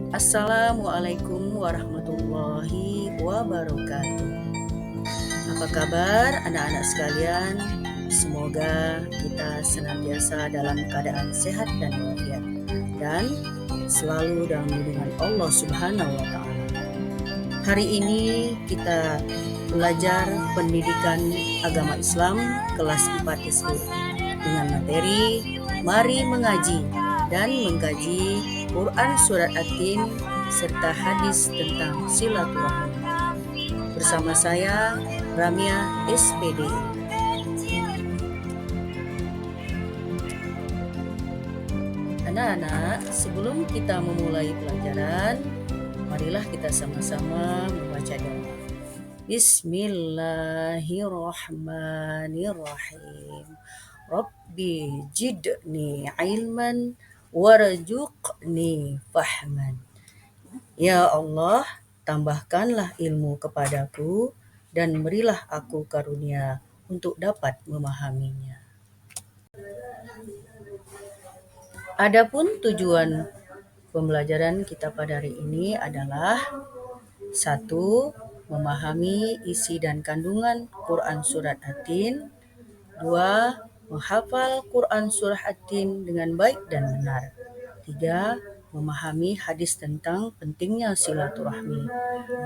Assalamualaikum warahmatullahi wabarakatuh. Apa kabar anak-anak sekalian? Semoga kita senantiasa dalam keadaan sehat dan walafiat dan selalu dalam lindungan Allah Subhanahu wa taala. Hari ini kita belajar pendidikan agama Islam kelas 4 SD dengan materi Mari Mengaji dan Mengkaji Quran Surat At-Tin serta hadis tentang silaturahmi. Bersama saya Ramia SPD. Anak-anak, sebelum kita memulai pelajaran, marilah kita sama-sama membaca doa. Bismillahirrahmanirrahim. Rabbi jidni ilman warzuqni fahman. Ya Allah, tambahkanlah ilmu kepadaku dan berilah aku karunia untuk dapat memahaminya. Adapun tujuan pembelajaran kita pada hari ini adalah 1. Memahami isi dan kandungan Quran Surat At-Tin. 2. Menghafal Quran Surah At-Tin dengan baik dan benar. 3. Memahami hadis tentang pentingnya silaturahmi.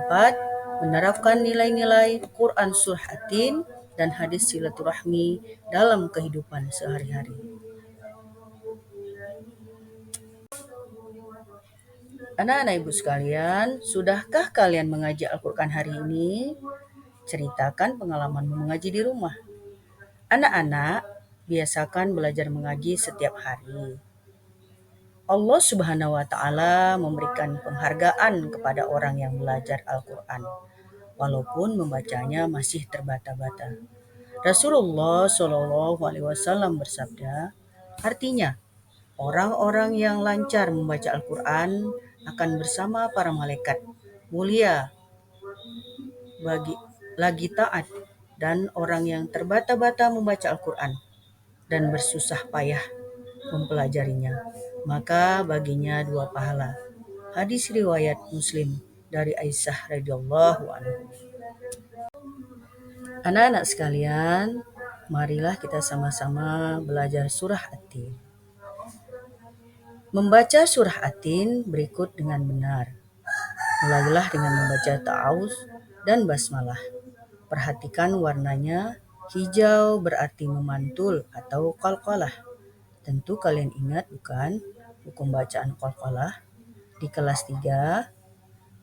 4. Menerapkan nilai-nilai Quran Surah At-Tin dan hadis silaturahmi dalam kehidupan sehari-hari. Anak-anak ibu sekalian, sudahkah kalian mengaji Al-Quran hari ini? Ceritakan pengalaman mengaji di rumah. Anak-anak, biasakan belajar mengaji setiap hari. Allah Subhanahu wa taala memberikan penghargaan kepada orang yang belajar Al-Quran, walaupun membacanya masih terbata-bata. Rasulullah SAW bersabda, artinya, orang-orang yang lancar membaca Al-Quran akan bersama para malaikat mulia lagi taat, dan orang yang terbata-bata membaca Al-Quran dan bersusah payah mempelajarinya, maka baginya 2 pahala. Hadis riwayat Muslim dari Aisyah radhiyallahu anha. Anak-anak sekalian, marilah kita sama-sama belajar surah At-Tin. Membaca surah At-Tin berikut dengan benar. Mulailah dengan membaca ta'awuz dan basmalah. Perhatikan warnanya, hijau berarti memantul atau qalqalah. Tentu kalian ingat bukan hukum bacaan qalqalah? Di kelas 3,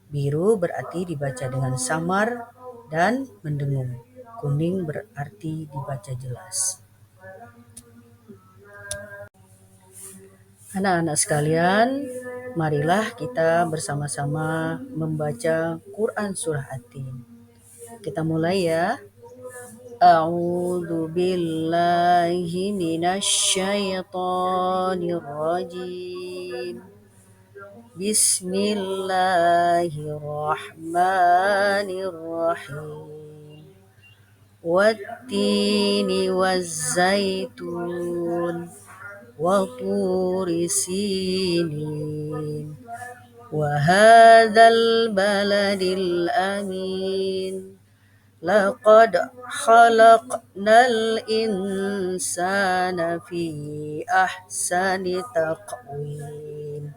biru berarti dibaca dengan samar dan mendengung. Kuning berarti dibaca jelas. Anak-anak sekalian, marilah kita bersama-sama membaca Quran Surah At-Tin. Kita mulai ya. A'udzu billahi minasyaitonir rajim. Bismillahirrahmanirrahim. Wattini wazzaitun wa turi sinin wa hadzal baladil amin. Laqad khalaqnal insana fi ahsani taqwim.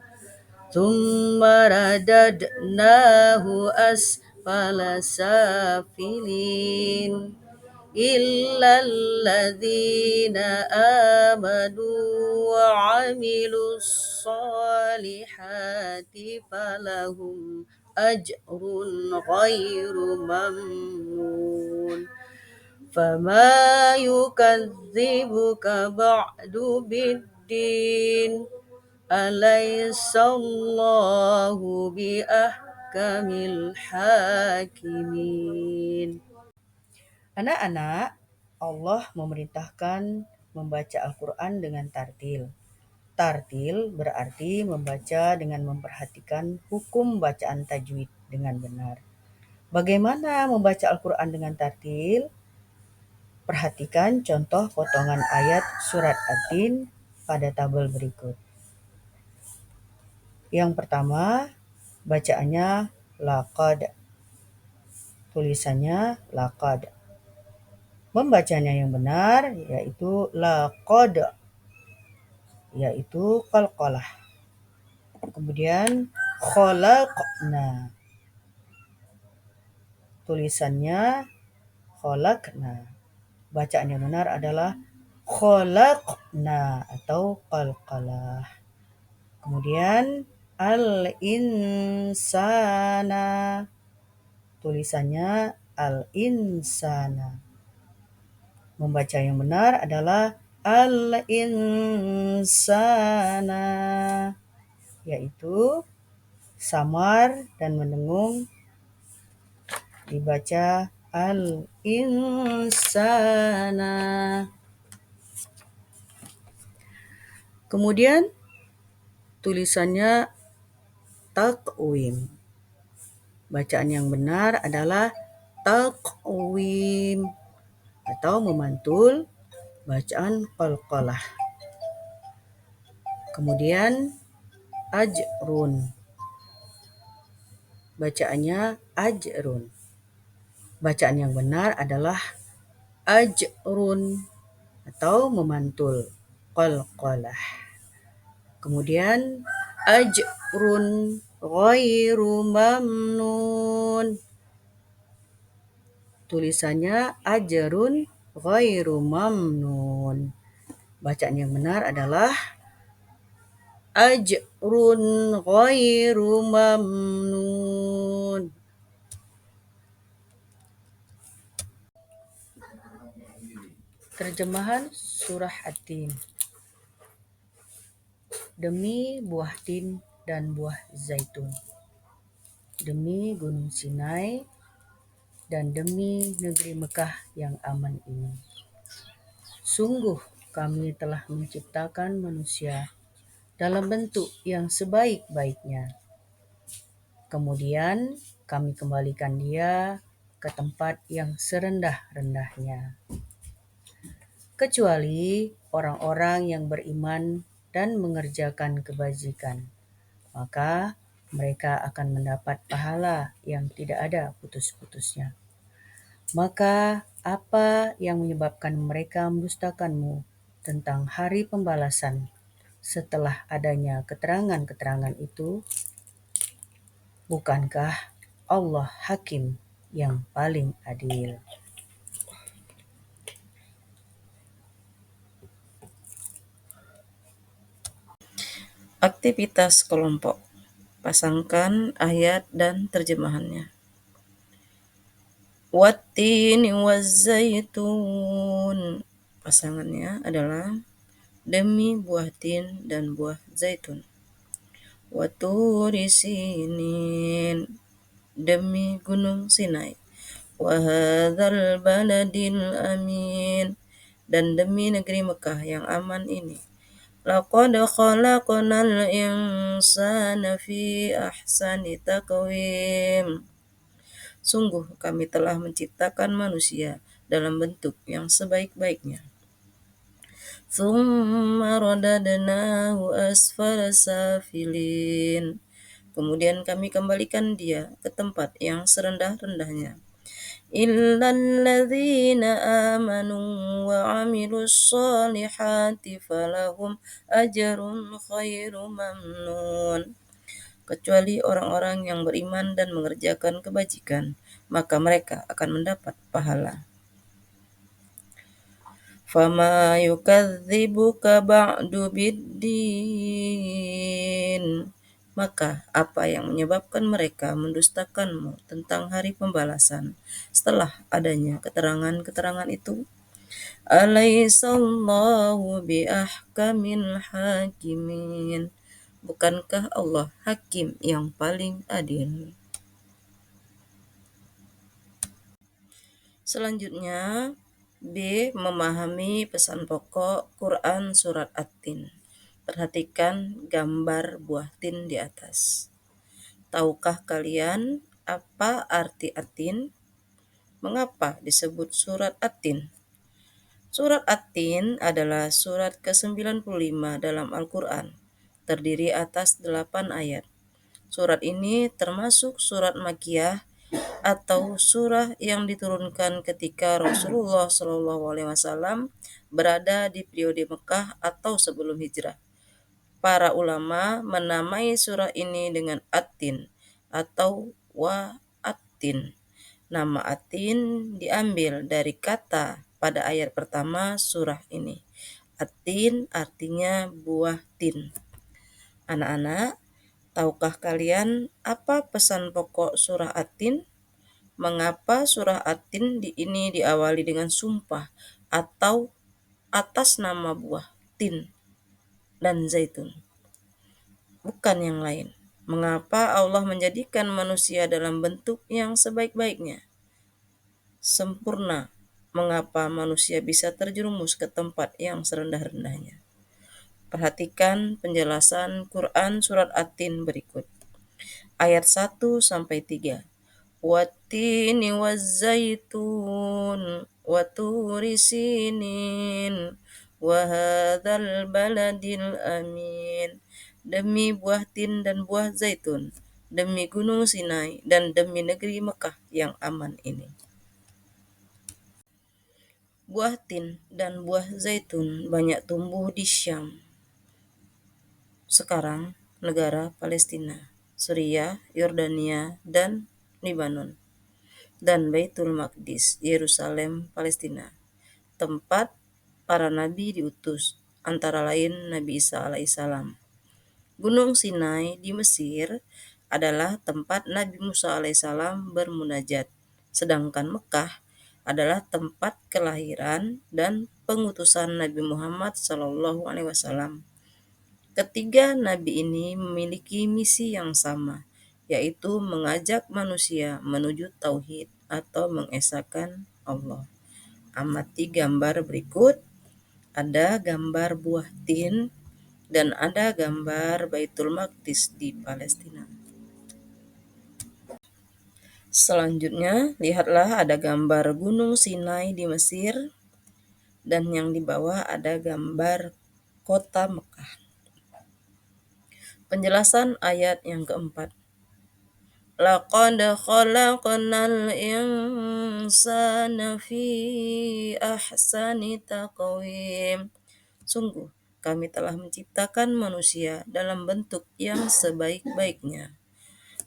Thumma radadnahu asfala safilin. Illal ladzina amanu wa 'amilus solihati falahum ajrun ghairu mamnun. Fama yukadzibuka ba'du biddin. Alaisallahu biahkamil hakimin. Anak-anak, Allah memerintahkan membaca Al-Quran dengan tartil. Tartil berarti membaca dengan memperhatikan hukum bacaan tajwid dengan benar. Bagaimana membaca Al-Quran dengan tartil? Perhatikan contoh potongan ayat surat At-Tin pada tabel berikut. Yang pertama, Bacaannya laqad. Tulisannya laqad. Membacanya yang benar yaitu laqad, yaitu qalqalah. Kemudian khalaqna. Tulisannya khalaqna. Bacaan yang benar adalah khalaqna atau qalqalah. Kemudian al-insana. Tulisannya al-insana. Membaca yang benar adalah al-insana, yaitu samar dan mendengung dibaca al-insana. Kemudian tulisannya taqwim. Bacaan yang benar adalah taqwim atau memantul bacaan qalqalah. Kemudian ajrun. Bacaannya ajrun. Bacaan yang benar adalah ajrun atau memantul qalqalah. Kemudian ajrun ghairu mamnun. Tulisannya ajrun ghairu mamnun. Bacaan yang benar adalah ajrun ghairu mamnun. Terjemahan surah At-Tin. Demi buah tin dan buah zaitun, demi gunung Sinai, dan demi negeri Mekah yang aman ini. Sungguh kami telah menciptakan manusia dalam bentuk yang sebaik-baiknya. Kemudian kami kembalikan dia ke tempat yang serendah-rendahnya. Kecuali orang-orang yang beriman dan mengerjakan kebajikan, maka mereka akan mendapat pahala yang tidak ada putus-putusnya. Maka apa yang menyebabkan mereka mendustakanmu tentang hari pembalasan setelah adanya keterangan-keterangan itu? Bukankah Allah Hakim yang paling adil? Aktivitas kelompok. Pasangkan ayat dan terjemahannya. Wattini wazzaitun. Pasangannya adalah demi buah tin dan buah zaitun. Waturi sinin, demi gunung Sinai. Wahadzal baladil amin, dan demi negeri Mekah yang aman ini. Laqad khalaqnal insana fi ahsani taqwim. Sungguh kami telah menciptakan manusia dalam bentuk yang sebaik-baiknya. Tsumma radadnahu asfala safilin. Kemudian kami kembalikan dia ke tempat yang serendah-rendahnya. Illal ladzina amanu wa 'amilus sholihati falahum ajrun khairu mamnun. Kecuali orang-orang yang beriman dan mengerjakan kebajikan, maka mereka akan mendapat pahala. Fama yukadzibuka ba'du biddin. Maka apa yang menyebabkan mereka mendustakanmu tentang hari pembalasan setelah adanya keterangan-keterangan itu? Alaihissallahu biahkamil hakimin. Bukankah Allah hakim yang paling adil? Selanjutnya, B. Memahami pesan pokok Quran Surat At-Tin. Perhatikan gambar buah tin di atas. Tahukah kalian apa arti At-Tin? Mengapa disebut Surat At-Tin? Surat At-Tin adalah surat ke-95 dalam Al-Quran. Terdiri atas 8 ayat. Surat ini termasuk surat Makkiyah atau surah yang diturunkan ketika Rasulullah SAW berada di periode Mekah atau sebelum hijrah. Para ulama menamai surah ini dengan At-Tin atau Wa-At-Tin. Nama At-Tin diambil dari kata pada ayat pertama surah ini. At-Tin artinya buah tin. Anak-anak, tahukah kalian apa pesan pokok surah At-Tin? Mengapa surah At-Tin ini diawali dengan sumpah atau atas nama buah tin dan zaitun, bukan yang lain? Mengapa Allah menjadikan manusia dalam bentuk yang sebaik-baiknya, sempurna? Mengapa manusia bisa terjerumus ke tempat yang serendah-rendahnya? Perhatikan penjelasan Quran surat At-Tin berikut. Ayat 1 sampai 3. Wattini wazzaitun wa turi sinin wa hadzal baladil amin. Demi buah tin dan buah zaitun, demi gunung Sinai dan demi negeri Mekah yang aman ini. Buah tin dan buah zaitun banyak tumbuh di Syam, sekarang negara Palestina, Suriah, Yordania, dan Lebanon, dan Baitul Maqdis, Yerusalem, Palestina, tempat para nabi diutus, antara lain Nabi Isa alaihissalam. Gunung Sinai di Mesir adalah tempat Nabi Musa alaihissalam bermunajat, sedangkan Mekah adalah tempat kelahiran dan pengutusan Nabi Muhammad SAW. Ketiga nabi ini memiliki misi yang sama, yaitu mengajak manusia menuju tauhid atau mengesahkan Allah. Amati gambar berikut. Ada gambar buah tin dan ada gambar Baitul Maqdis di Palestina. Selanjutnya, lihatlah ada gambar Gunung Sinai di Mesir dan yang di bawah ada gambar kota Mekah. Penjelasan ayat yang keempat. Laqad khalaqnal insana fi ahsani taqwim. Sungguh, kami telah menciptakan manusia dalam bentuk yang sebaik-baiknya.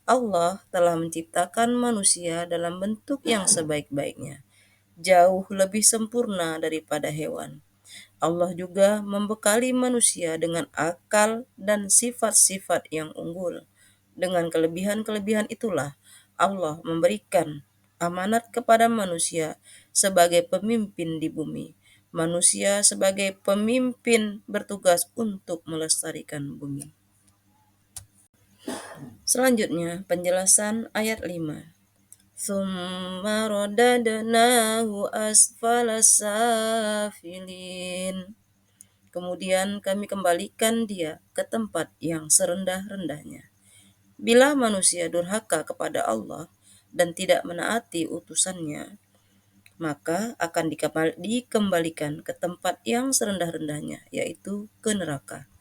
Allah telah menciptakan manusia dalam bentuk yang sebaik-baiknya, jauh lebih sempurna daripada hewan. Allah juga membekali manusia dengan akal dan sifat-sifat yang unggul. Dengan kelebihan-kelebihan itulah Allah memberikan amanat kepada manusia sebagai pemimpin di bumi. Manusia sebagai pemimpin bertugas untuk melestarikan bumi. Selanjutnya, penjelasan ayat 5. Tsumma radadnahu asfala safilin. Kemudian kami kembalikan dia ke tempat yang serendah-rendahnya. Bila manusia durhaka kepada Allah dan tidak menaati utusannya, maka akan dikembalikan ke tempat yang serendah-rendahnya, yaitu ke neraka.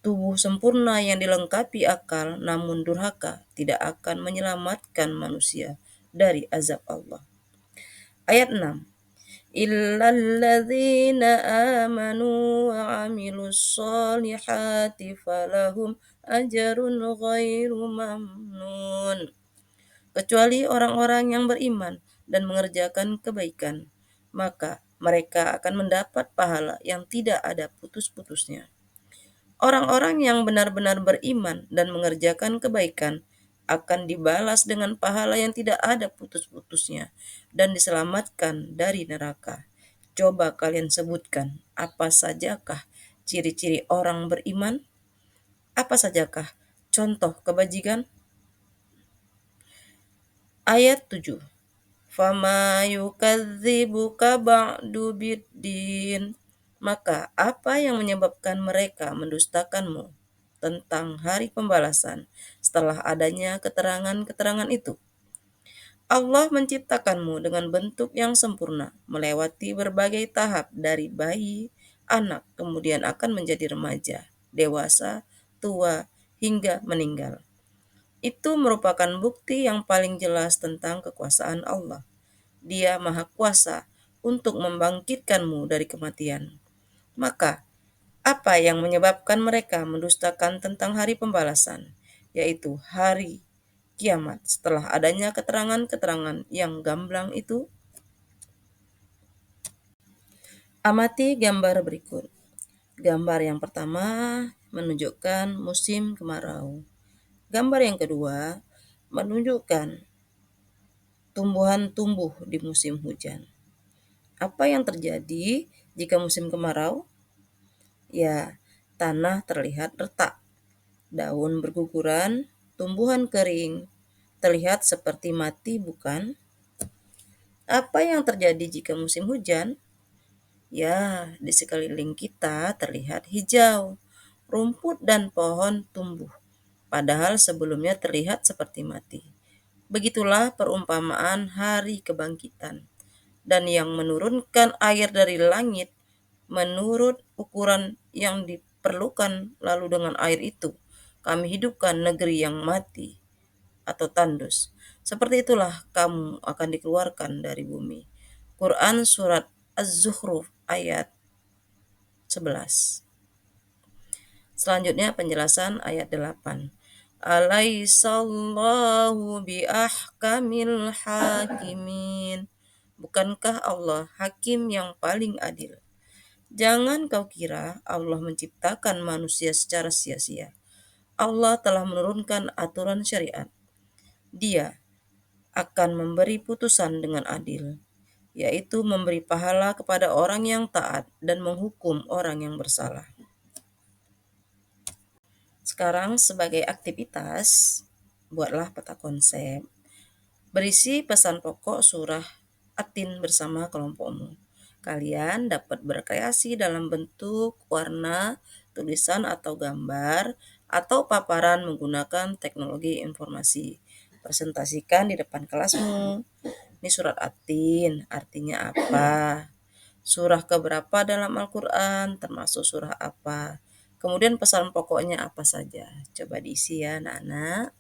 Tubuh sempurna yang dilengkapi akal namun durhaka tidak akan menyelamatkan manusia dari azab Allah. Ayat 6. Illalladzina amanu wa amilus solihati falahum ajrun ghairu mamnun. Kecuali orang-orang yang beriman dan mengerjakan kebaikan, maka mereka akan mendapat pahala yang tidak ada putus-putusnya. Orang-orang yang benar-benar beriman dan mengerjakan kebaikan akan dibalas dengan pahala yang tidak ada putus-putusnya dan diselamatkan dari neraka. Coba kalian sebutkan, apa sajakah ciri-ciri orang beriman? Apa sajakah contoh kebajikan? Ayat 7. Fama yukadzibuka ba'du biddin. Maka apa yang menyebabkan mereka mendustakanmu tentang hari pembalasan setelah adanya keterangan-keterangan itu? Allah menciptakanmu dengan bentuk yang sempurna, melewati berbagai tahap dari bayi, anak, kemudian akan menjadi remaja, dewasa, tua, hingga meninggal. Itu merupakan bukti yang paling jelas tentang kekuasaan Allah. Dia Maha Kuasa untuk membangkitkanmu dari kematian. Maka, apa yang menyebabkan mereka mendustakan tentang hari pembalasan, yaitu hari kiamat setelah adanya keterangan-keterangan yang gamblang itu? Amati gambar berikut. Gambar yang pertama menunjukkan musim kemarau. Gambar yang kedua menunjukkan tumbuhan tumbuh di musim hujan. Apa yang terjadi jika musim kemarau? Ya, tanah terlihat retak, daun berguguran, tumbuhan kering, terlihat seperti mati, bukan? Apa yang terjadi jika musim hujan? Ya, di sekeliling kita terlihat hijau, rumput dan pohon tumbuh, padahal sebelumnya terlihat seperti mati. Begitulah perumpamaan hari kebangkitan. Dan yang menurunkan air dari langit menurut ukuran yang diperlukan, lalu dengan air itu kami hidupkan negeri yang mati atau tandus. Seperti itulah kamu akan dikeluarkan dari bumi. Quran Surat Az-Zukhruf ayat 11. Selanjutnya penjelasan ayat 8. Alaihissallahu biahkamil hakimin. Bukankah Allah hakim yang paling adil? Jangan kau kira Allah menciptakan manusia secara sia-sia. Allah telah menurunkan aturan syariat. Dia akan memberi putusan dengan adil, yaitu memberi pahala kepada orang yang taat dan menghukum orang yang bersalah. Sekarang sebagai aktivitas, buatlah peta konsep. Berisi pesan pokok surah At-Tin bersama kelompokmu. Kalian dapat berkreasi dalam bentuk, warna, tulisan atau gambar, atau paparan menggunakan teknologi informasi. Presentasikan di depan kelasmu. Ini surat At-Tin, artinya apa? Surah keberapa dalam Al-Quran, termasuk surah apa? Kemudian pesan pokoknya apa saja? Coba diisi ya anak-anak.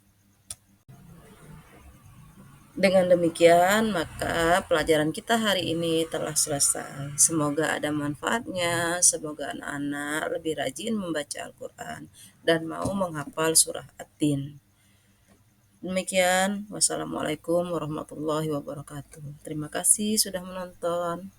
Dengan demikian, maka pelajaran kita hari ini telah selesai. Semoga ada manfaatnya, semoga anak-anak lebih rajin membaca Al-Quran dan mau menghafal surah At-Tin. Demikian, wassalamualaikum warahmatullahi wabarakatuh. Terima kasih sudah menonton.